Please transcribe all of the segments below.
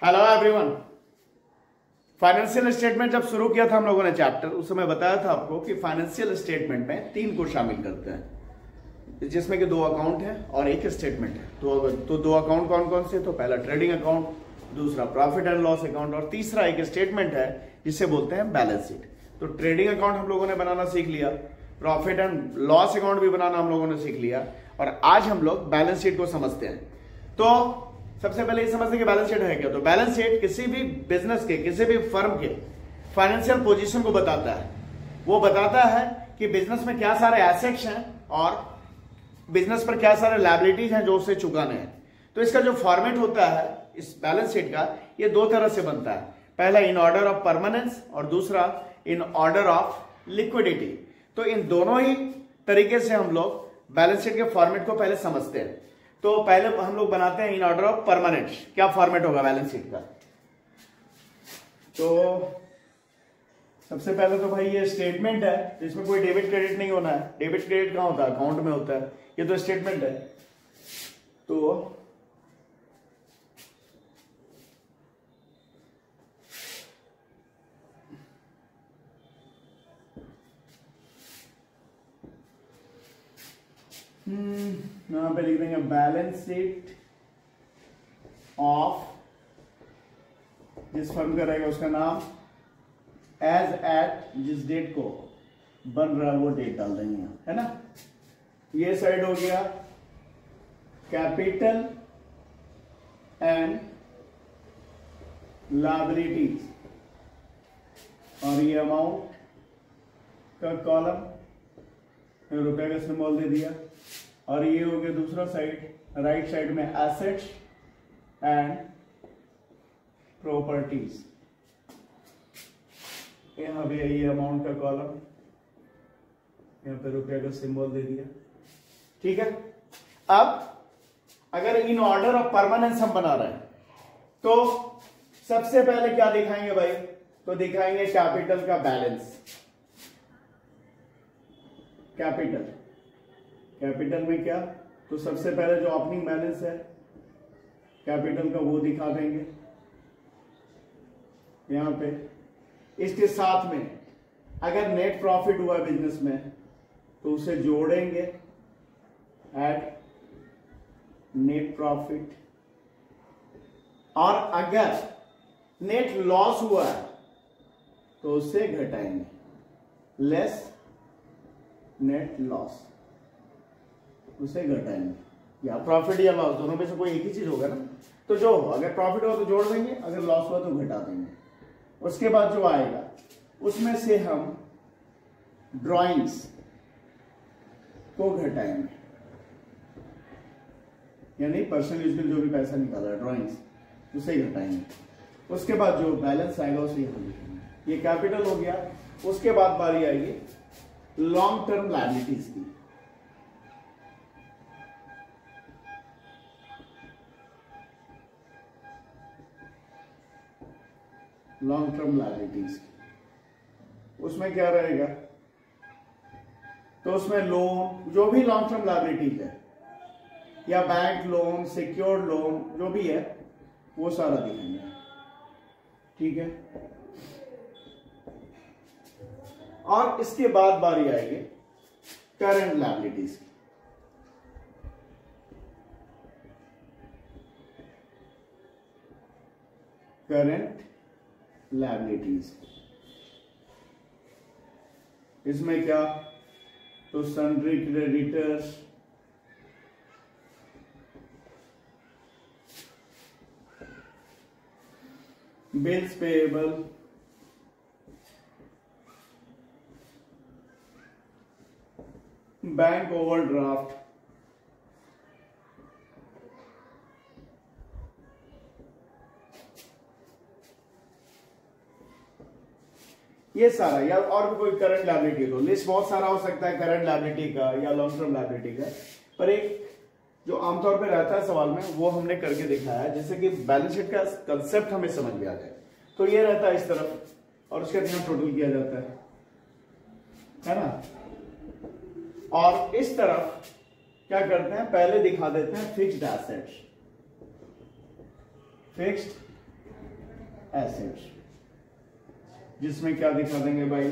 Hello everyone. Financial statement जब शुरू किया था हम लोगों ने चैप्टर, उस समय बताया था आपको कि फाइनेंशियल स्टेटमेंट में 3 को शामिल करते हैं, जिसमें कि 2 अकाउंट है और एक स्टेटमेंट है। तो 2 अकाउंट कौन कौन से? तो पहला ट्रेडिंग अकाउंट, दूसरा प्रॉफिट एंड लॉस अकाउंट और तीसरा एक स्टेटमेंट है जिसे बोलते हैं बैलेंस शीट। तो ट्रेडिंग अकाउंट हम लोगों ने बनाना सीख लिया, प्रॉफिट एंड लॉस अकाउंट भी बनाना हम लोगों ने सीख लिया, और आज हम लोग बैलेंस शीट को समझते हैं। तो सबसे पहले ये समझते हैं कि बैलेंस शीट है क्या। तो बैलेंस शीट किसी भी बिजनेस के, किसी भी फर्म के फाइनेंशियल पोजीशन को बताता है। वो बताता है कि बिजनेस में क्या सारे एसेट्स हैं और बिजनेस पर क्या सारे लायबिलिटीज हैं जो उसे चुकाने हैं। तो इसका जो फॉर्मेट होता है इस बैलेंस शीट का, ये 2 तरह से बनता है। पहला इन ऑर्डर ऑफ परमानेंस और दूसरा इन ऑर्डर ऑफ लिक्विडिटी। तो इन दोनों ही तरीके से हम लोग बैलेंस शीट के फॉर्मेट को पहले समझते हैं। तो पहले हम लोग बनाते हैं इन ऑर्डर ऑफ परमानेंट। क्या फॉर्मेट होगा बैलेंस शीट का? तो सबसे पहले तो भाई ये स्टेटमेंट है, इसमें कोई डेबिट क्रेडिट नहीं होना है। डेबिट क्रेडिट कहां होता है? अकाउंट में होता है। ये तो स्टेटमेंट है। तो यहां पे लिख देंगे बैलेंस शीट ऑफ, जिस फर्म का रहेगा उसका नाम, एज एट जिस डेट को बन रहा है वो डेट डाल देंगे, है ना। ये साइड हो गया कैपिटल एंड लायबिलिटीज, और ये अमाउंट का कॉलम रुपए का सिंबल दे दिया। और ये हो गया दूसरा साइड, राइट साइड में एसेट्स एंड प्रॉपर्टीज। यहां पे ये अमाउंट का कॉलम, यहां पे रुपए का सिंबल दे दिया। ठीक है। अब अगर इन ऑर्डर ऑफ परमानेंस हम बना रहे हैं तो सबसे पहले क्या दिखाएंगे भाई? तो दिखाएंगे कैपिटल का बैलेंस। कैपिटल में क्या? तो सबसे पहले जो ओपनिंग बैलेंस है कैपिटल का वो दिखा देंगे यहां पे। इसके साथ में अगर नेट प्रॉफिट हुआ बिजनेस में तो उसे जोड़ेंगे, ऐड नेट प्रॉफिट। और अगर नेट लॉस हुआ है तो उसे घटाएंगे, लेस नेट लॉस, उसे घटाएंगे। या प्रॉफिट या लॉस दोनों में से कोई एक ही चीज होगा ना। तो जो अगर प्रॉफिट हुआ तो जोड़ देंगे, अगर लॉस हुआ तो घटा देंगे। उसके बाद जो आएगा उसमें से हम ड्राइंग्स को घटाएंगे, यानी पर्सनल यूज के लिए जो भी पैसा निकाला है ड्राइंग्स, उसे घटाएंगे। उसके बाद जो बैलेंस आएगा उसे हम लिखेंगे। ये कैपिटल हो गया। उसके बाद बारी आएगी लॉन्ग टर्म लायबिलिटीज की। लॉन्ग टर्म लायबिलिटीज, उसमें क्या रहेगा? तो उसमें लोन, जो भी लॉन्ग टर्म लायबिलिटीज है या बैंक लोन, सिक्योर्ड लोन, जो भी है वो सारा दिखाएंगे। ठीक है। और इसके बाद बारी आएगी करंट लायबिलिटीज की। करंट लायबिलिटीज, इसमें क्या? तो sundry creditors, bills payable, bank overdraft, ये सारा, या और भी कोई करंट लायबिलिटी हो। लिस्ट बहुत सारा हो सकता है करंट लायबिलिटी का या लॉन्ग टर्म लायबिलिटी का, पर एक जो आमतौर पे रहता है सवाल में वो हमने करके दिखाया है, जैसे कि बैलेंस शीट का कंसेप्ट हमें समझ में आ जाए। तो ये रहता है इस तरफ और उसके यहाँ टोटल किया जाता है ना। और इस तरफ क्या करते हैं, पहले दिखा देते हैं फिक्स्ड एसेट्स, फिक्स्ड एसेट्स, जिसमें क्या दिखा देंगे भाई,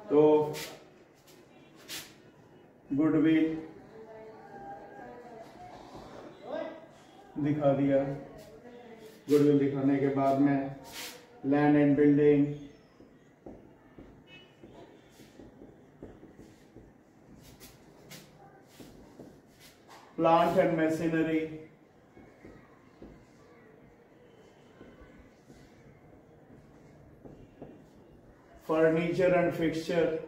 तो गुडविल दिखा दिया। गुडविल दिखाने के बाद में land and building, plant and machinery, furniture and fixture,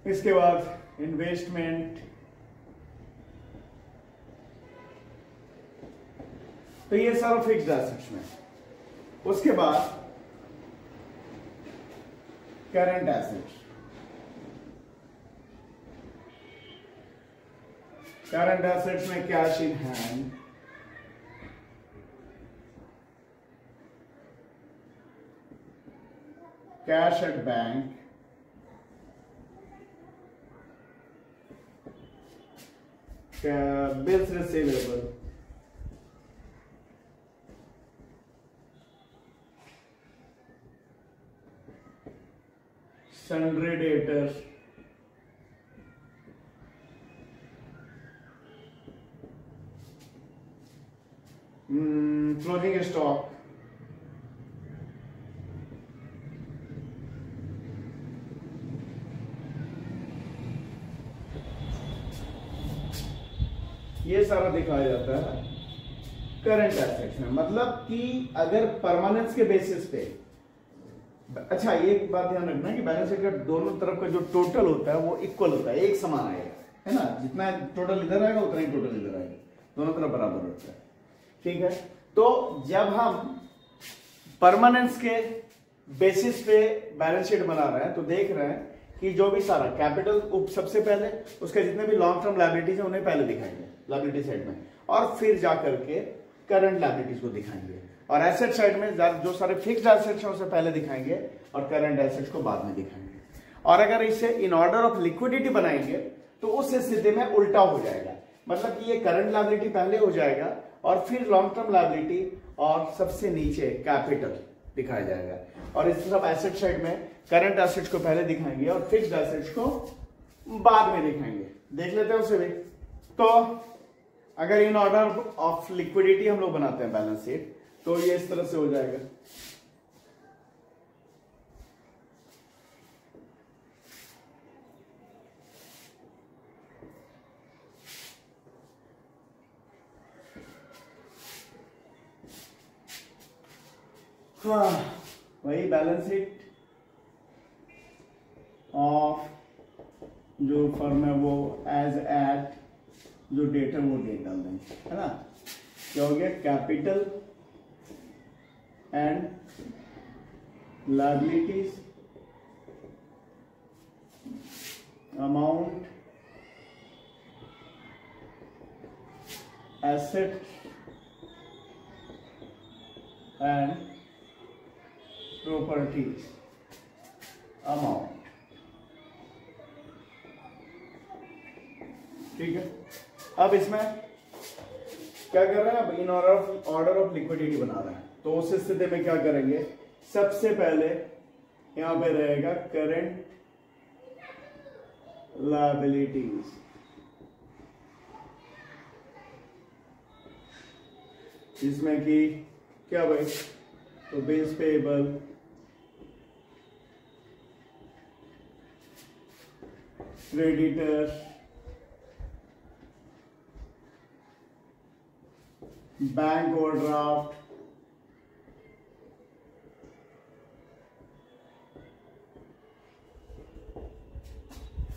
इसके बाद इन्वेस्टमेंट। तो ये सारा फिक्स्ड एसेट्स में। उसके बाद करंट एसेट्स। करंट एसेट्स में cash in hand, cash at bank, bills receivable, sundry debtors, closing stock, ये सारा दिखाया जाता है करंट एसेट्स में। मतलब कि अगर परमानेंस के बेसिस पे, अच्छा एक बात ध्यान रखना कि बैलेंस शीट का दोनों तरफ का जो टोटल होता है वो इक्वल होता है, एक समान आएगा, है ना। जितना टोटल इधर आएगा उतना ही टोटल इधर आएगा, दोनों तरफ बराबर होता है, ठीक है। तो जब हम परमानेंस के बेसिस पे बैलेंस शीट बना रहे हैं तो देख रहे हैं कि जो भी सारा कैपिटल सबसे पहले, उसके जितने भी लॉन्ग टर्म लायबिलिटीज है उन्हें पहले दिखाएंगे लायबिलिटी साइड में, और फिर जाकर के करंट लायबिलिटीज को दिखाएंगे, और एसेट साइड में जो सारे फिक्स्ड एसेट्स हैं उसे पहले दिखाएंगे और करंट एसेट्स को बाद में दिखाएंगे। और अगर इसे इन ऑर्डर ऑफ लिक्विडिटी बनाएंगे तो उस स्थिति में उल्टा हो जाएगा, मतलब कि ये करंट लायबिलिटी पहले हो जाएगा और फिर लॉन्ग टर्म लायबिलिटी और सबसे नीचे कैपिटल दिखाया जाएगा। और इस तरफ एसेट साइड में करंट एसेट्स को पहले दिखाएंगे और फिक्स्ड एसेट्स को बाद में दिखाएंगे। देख लेते हैं उसे भी। तो अगर इन ऑर्डर ऑफ लिक्विडिटी हम लोग बनाते हैं बैलेंस शीट तो ये इस तरह से हो जाएगा। हाँ, वही बैलेंस शीट ऑफ जो फर्म है वो एज एट जो डेट है वो डेट डाल देंगे, है ना। क्या हो गया, capital and liabilities, amount, asset and properties, amount, ठीक है। अब इसमें क्या कर रहे हैं, अब इन ऑर्डर ऑफ लिक्विडिटी बना रहे हैं। तो उस स्थिति में क्या करेंगे, सबसे पहले यहां पे रहेगा करंट लायबिलिटीज, जिसमें कि क्या भाई, तो bills payable, creditor, bank overdraft,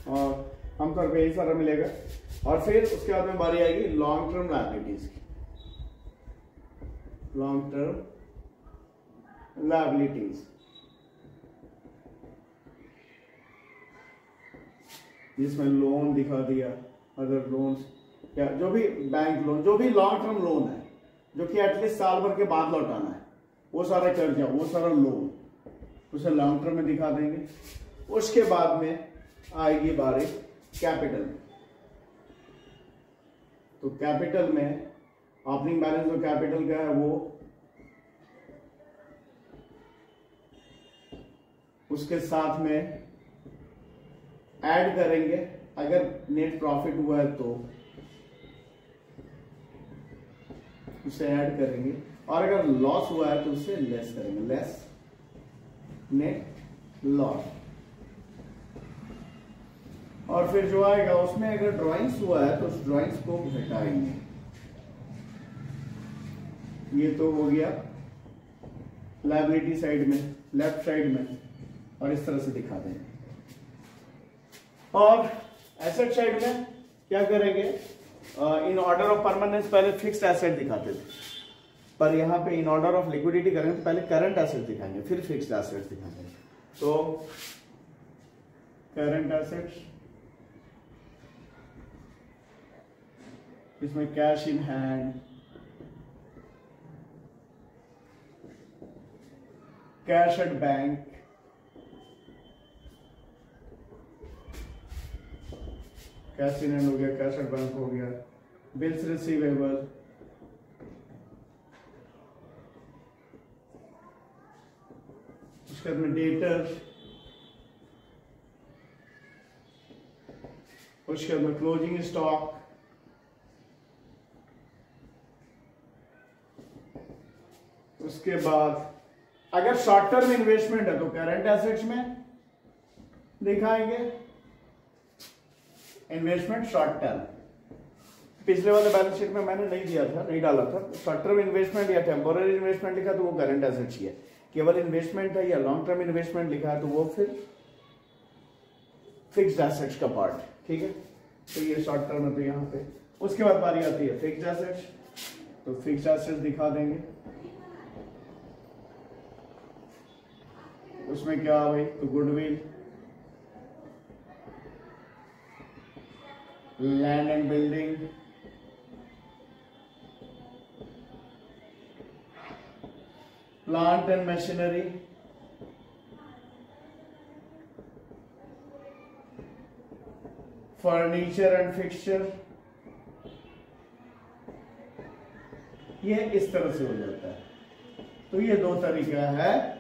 और आमतौर पे यही सारा मिलेगा। और फिर उसके बाद में बारी आएगी लॉन्ग टर्म लायबिलिटीज की, लॉन्ग टर्म लायबिलिटीज, जिसमें लोन दिखा दिया, अदर लोन्स, या जो भी बैंक लोन, जो भी लॉन्ग टर्म लोन है जो कि एटलीस्ट साल भर के बाद लौटाना है, वो सारा कर्जा, वो सारा लोन, उसे लॉन्ग टर्म में दिखा देंगे। उसके बाद में आएगी बारी कैपिटल, तो कैपिटल में ओपनिंग बैलेंस जो कैपिटल का है वो उसके साथ में ऐड करेंगे, अगर नेट प्रॉफिट हुआ है तो उसे ऐड करेंगे, और अगर लॉस हुआ है तो उसे लेस करेंगे, लेस नेट लॉस। और फिर जो आएगा उसमें अगर ड्राइंग्स हुआ है तो उस ड्राइंग्स को घटाएंगे। ये तो हो गया लायबिलिटी साइड में, लेफ्ट साइड में, और इस तरह से दिखा देंगे। और एसेट साइड में क्या करेंगे, इन ऑर्डर ऑफ परमानेंस पहले फिक्स्ड एसेट दिखाते थे, पर यहां पे इन ऑर्डर ऑफ लिक्विडिटी करेंगे तो पहले करंट एसेट दिखाएंगे फिर फिक्स्ड एसेट दिखाएंगे। तो करंट एसेट्स, इसमें cash in hand, cash at bank, cash in hand हो गया, कैश एट बैंक हो गया, बिल्स रिसीवेबल, उसके बाद में डेटर, उसके बाद में क्लोजिंग स्टॉक, उसके बाद अगर शॉर्ट टर्म इन्वेस्टमेंट है तो करंट एसेट्स में दिखाएंगे इन्वेस्टमेंट शॉर्ट टर्म। पिछले वाले बैलेंस शीट में मैंने नहीं दिया था, नहीं डाला था। शॉर्ट टर्म इन्वेस्टमेंट या टेम्पोररी इन्वेस्टमेंट लिखा तो वो करंट एसेट्स ही है। केवल इन्वेस्टमेंट है या लॉन्ग टर्म इन्वेस्टमेंट लिखा है तो वो फिर फिक्स्ड एसेट्स का पार्ट, ठीक है। तो ये शॉर्ट टर्म है तो यहाँ पे। उसके बाद बारी आती है फिक्स्ड एसेट्स, तो फिक्स्ड एसेट्स दिखा देंगे। उसमें क्या भाई, तो goodwill, land and building, plant and machinery, furniture and fixture, ये इस तरह से हो जाता है। तो ये दो तरीका है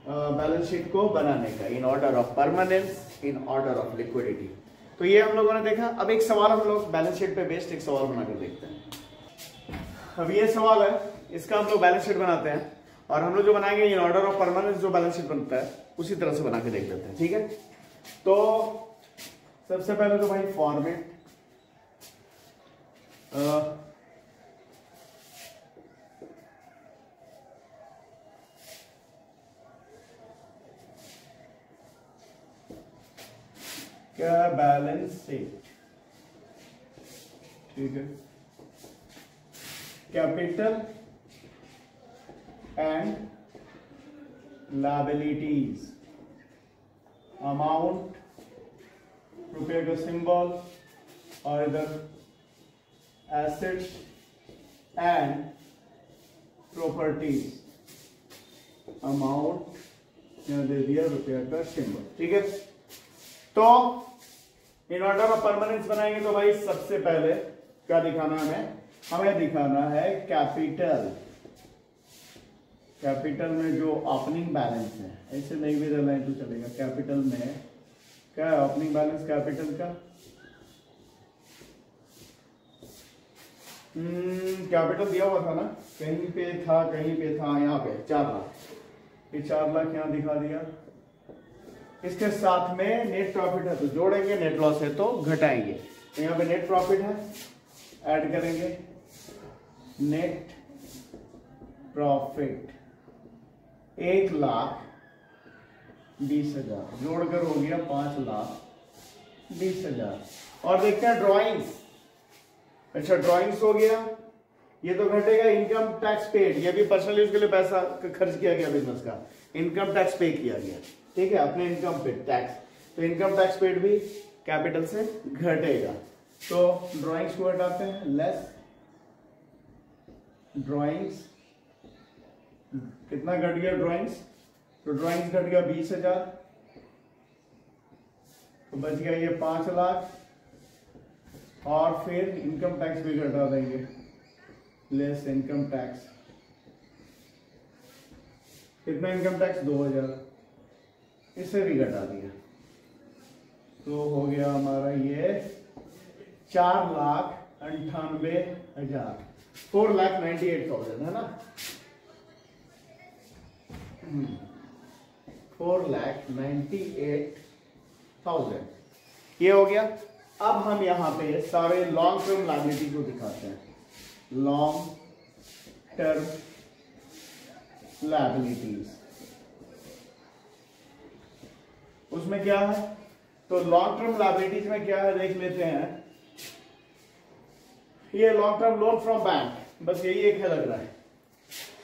बैलेंस शीट को बनाने का, in order of permanence, in order of liquidity. तो ये हम लोगों ने देखा। अब एक सवाल हम लोग बैलेंस शीट पे बेस्ड एक सवाल बनाकर देखते हैं। अब ये सवाल है, इसका हम लोग बैलेंस शीट बनाते हैं और हम लोग जो बनाएंगे इन ऑर्डर ऑफ परमानेंस जो बैलेंस शीट बनता है उसी तरह से बना के देख लेते हैं, ठीक है। तो सबसे पहले तो भाई फॉर्मेट, क्या बैलेंस शीट, ठीक है। कैपिटल एंड लायबिलिटीज, अमाउंट, रुपये का सिंबल, और इधर एसेट्स एंड प्रॉपर्टीज, अमाउंट यहां दे दिया, रुपये का सिंबल, ठीक है। तो इन ऑर्डर ऑफ परमानेंस बनाएंगे तो भाई सबसे पहले क्या दिखाना है हमें दिखाना है कैपिटल। कैपिटल में जो ओपनिंग बैलेंस है, ऐसे नहीं भी रहना है तो चलेगा। कैपिटल में क्या है ओपनिंग बैलेंस कैपिटल का, कैपिटल दिया हुआ था ना, कहीं पे था कहीं पे था, यहाँ पे 4 लाख, ये 4 लाख यहाँ दिखा दिया। इसके साथ में नेट प्रॉफिट है तो जोड़ेंगे, नेट लॉस है तो घटाएंगे। तो यहाँ पे नेट प्रॉफिट है, ऐड करेंगे नेट प्रॉफिट 1,20,000, जोड़कर हो गया 5,20,000। और देखते हैं ड्राइंग्स। अच्छा ड्राइंग्स हो गया, ये तो घटेगा। इनकम टैक्स पेड, ये भी पर्सनल यूज के लिए पैसा खर्च किया गया बिजनेस का, इनकम टैक्स पे किया गया, ठीक है, अपने इनकम पे टैक्स। तो इनकम टैक्स पेड भी कैपिटल से घटेगा। तो ड्राइंग्स को हटाते हैं, लेस ड्राइंग्स, कितना घट गया ड्राइंग्स, तो ड्राइंग्स घट गया 20,000, तो बच गया ये 5 लाख। और फिर इनकम टैक्स भी घटा देंगे, लेस इनकम टैक्स। कितना इनकम टैक्स? 2000, इसे भी घटा दिया तो हो गया हमारा ये 4,98,000, 4,98,000 है ना, 4,98,000 ये हो गया। अब हम यहां पे सारे लॉन्ग टर्म लायबिलिटी को दिखाते हैं। लॉन्ग टर्म लायबिलिटीज, उसमें क्या है? तो लॉन्ग टर्म लायबिलिटीज में क्या है देख लेते हैं। ये long term loan from bank, बस यही एक है लग रहा है।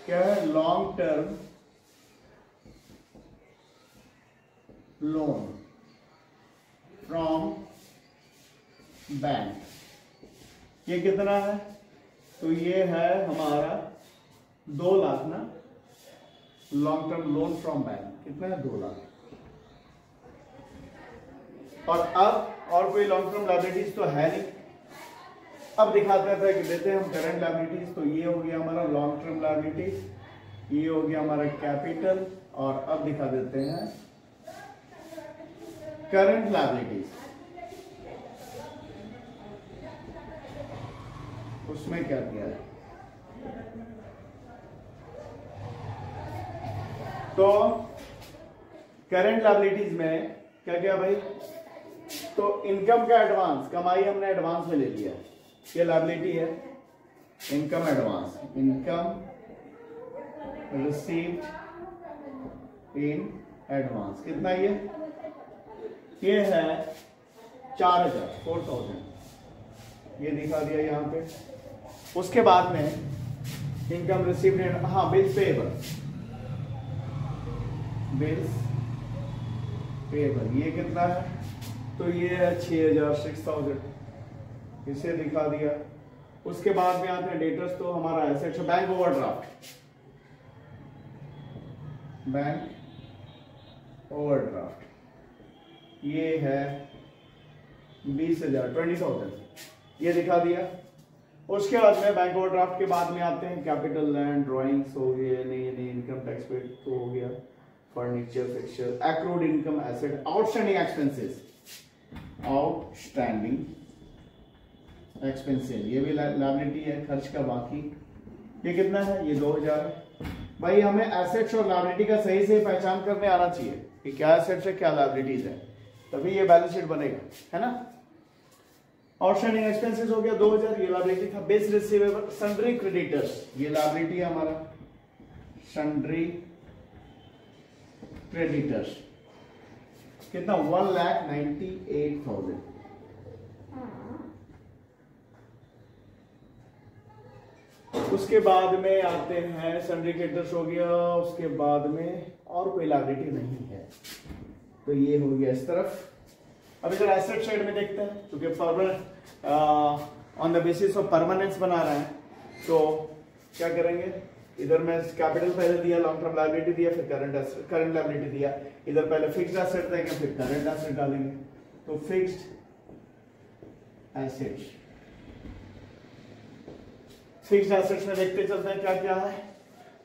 क्या है? Long term loan from bank, ये कितना है? तो ये है हमारा 2 लाख ना, long term loan from bank कितना है? 2 लाख। और अब और कोई लॉन्ग टर्म लायबिलिटीज तो है नहीं। अब दिखाते थे कि देते हैं हम करंट लायबिलिटीज। तो ये हो गया हमारा लॉन्ग टर्म लायबिलिटीज, ये हो गया हमारा कैपिटल, और अब दिखा देते हैं करंट लायबिलिटीज। उसमें क्या किया है? तो करंट लायबिलिटीज में क्या किया भाई? तो इनकम का एडवांस, कमाई हमने एडवांस में ले लिया, ये लायबिलिटी है। Income advance, income received in advance, कितना ये है 4,000 ये दिखा दिया यहाँ पे। उसके बाद में इनकम रिसीव्ड इन, हाँ, बिल्स पेएबल, बिल्स पेएबल ये कितना है? तो ये है 6,000, इसे दिखा दिया। उसके बाद में आते हैं डेटर्स, तो हमारा एसेट्स है बैंक ओवरड्राफ्ट, बैंक ओवरड्राफ्ट ये है 20,000 ये दिखा दिया। उसके बाद में बैंक ओवरड्राफ्ट के बाद में आते हैं कैपिटल, लैंड, ड्राइंग्स हो गए, नहीं इनकम टैक्स पे तो हो गया, furniture, fixture, accrued income, asset, outstanding expenses, outstanding expenses ये भी लायबिलिटी है, खर्च का बाकी। ये कितना है? ये 2,000 है। भाई हमें एसेट्स और लायबिलिटी का सही से पहचान करने आना चाहिए कि क्या एसेट्स है क्या लायबिलिटीज है, तभी ये बैलेंस शीट बनेगा, है ना। आउटस्टैंडिंग एक्सपेंसेस हो गया 2,000, ये लायबिलिटी था। बेस रिसीवेबल, सन्ड्री क्रेडिटर्स, ये लायबिलिटी है हमारा, सन्ड्री क्रेडिटर्स कितना? 1,98,000। उसके बाद में आते हैं सन्ड्री क्रेडिटर्स हो गया। उसके बाद में और कोई लायबिलिटी नहीं है, तो ये हो गया इस तरफ। अब इधर एसेट साइड में देखते हैं, क्योंकि on the basis of permanence बना रहे हैं, तो क्या करेंगे? इधर में कैपिटल पहले दिया, लॉन्ग टर्म लायबिलिटी दिया, फिर करंट लायबिलिटी दिया। इधर पहले फिक्स्ड एसेट देंगे, फिर करंट एसेट डालेंगे। तो फिक्स्ड एसेट्स, फिक्स्ड एसेट्स में देखते चलते हैं क्या क्या है।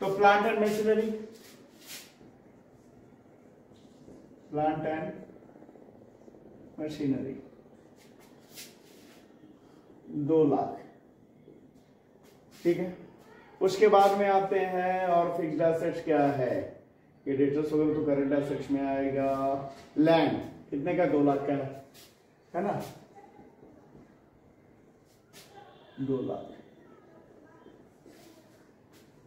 तो plant and machinery, plant and machinery 2 lakh, ठीक है। उसके बाद में आते हैं और फिक्स्ड एसेट्स क्या है? ये डेटर्स वगैरह तो करंट एसेट्स में आएगा। लैंड कितने का? 2 लाख का है ना, 2 लाख।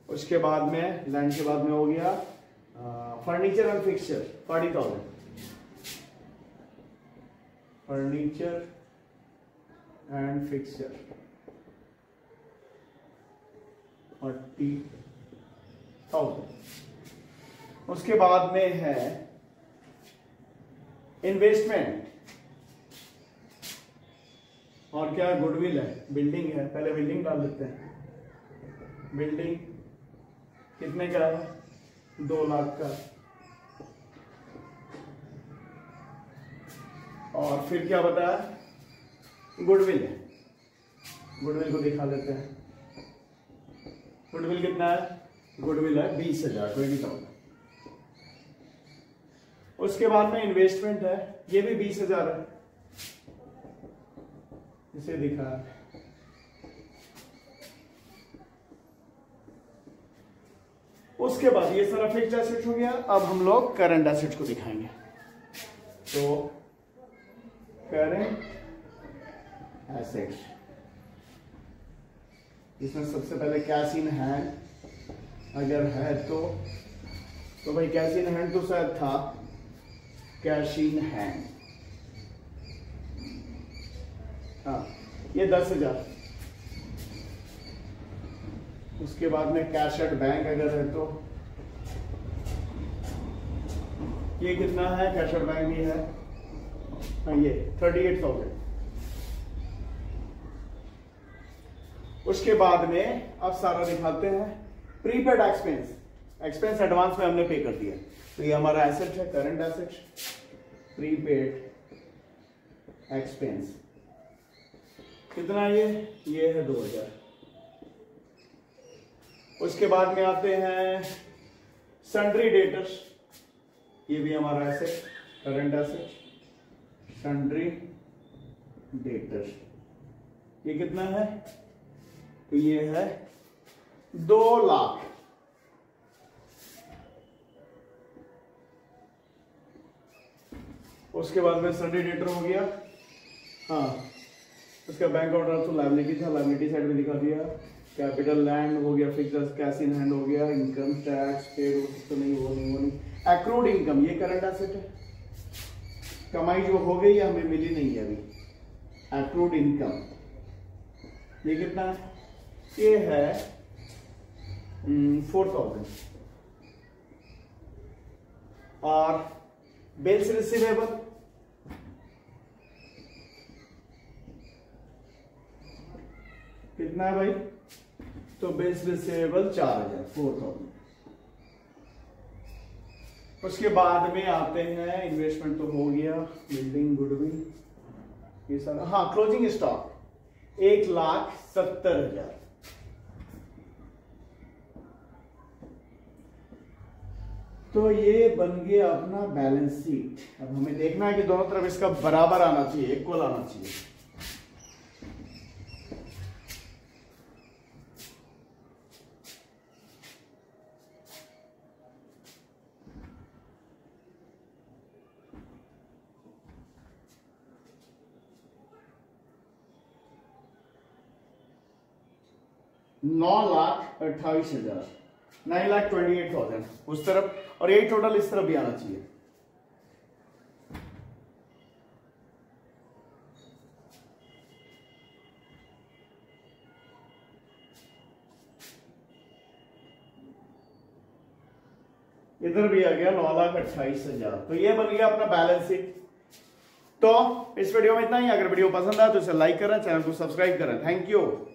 उसके बाद में लैंड के बाद में हो गया furniture and fixture 40,000, furniture and fixture 40,000। उसके बाद में है इन्वेस्टमेंट, और क्या? गुडविल है, बिल्डिंग है, पहले बिल्डिंग डाल देते हैं। बिल्डिंग कितने का है? 2 लाख का। और फिर क्या बताया? गुडविल है, गुडविल को दिखा लेते हैं। गुडविल कितना है? गुडविल है 20,000, 20,000। उसके बाद में इन्वेस्टमेंट है, ये भी 20,000 है, इसे दिखा। उसके बाद ये सारा फिक्स्ड एसेट्स हो गया। अब हम लोग करंट एसेट्स को दिखाएंगे। तो करंट एसेट्स, इसमें सबसे पहले कैश इन हैंड अगर है तो भाई कैश इन हैंड तो शायद था, कैश इन हैंड, हाँ ये 10,000। उसके बाद में कैश एट बैंक अगर है तो ये कितना है? कैश एट बैंक भी है, हाँ ये 38,000। उसके बाद में अब सारा दिखाते हैं प्रीपेड एक्सपेंस। एक्सपेंस एडवांस में हमने पे कर दिया, तो ये हमारा एसेट है, करंट एसेट, प्रीपेड एक्सपेंस कितना है? ये है 2,000। उसके बाद में आते हैं सन्ड्री डेटर्स, ये भी हमारा asset, current asset, sundry debtors, ये कितना है? तो ये है 2 लाख। उसके बाद में सन्ड्री डेटर हो गया, हाँ उसका बैंक ऑर्डर तो लायबिलिटी था, लायबिलिटी साइड में दिखा दिया। कैपिटल लैंड हो गया, फिक्स्ड कैश इन हैंड हो गया, इनकम टैक्स पेड तो नहीं, वो नहीं। एक्रूड इनकम, ये करंट एसेट है, कमाई जो हो गई हमें मिली नहीं है अभी, एक्रूड इनकम, ये कितना है? ये है 4,000। और बिल्स रिसीवेबल कितना है भाई? तो बिल्स रिसीवेबल 4,000, 4,000। उसके बाद में आते हैं इन्वेस्टमेंट तो हो गया, बिल्डिंग, गुडविल, ये सारा, हाँ क्लोजिंग स्टॉक 1,70,000। तो ये बन गया अपना बैलेंस शीट। अब हमें देखना है कि दोनों तरफ इसका बराबर आना चाहिए, इक्वल आना चाहिए। $9,28,000, 9,28,000 उस तरफ, और यही टोटल इस तरफ भी आना चाहिए। इधर भी आ गया 9,28,000। तो ये बन गया अपना बैलेंस शीट। तो इस वीडियो में इतना ही। अगर वीडियो पसंद आया तो इसे लाइक करें, चैनल को सब्सक्राइब करें। Thank you.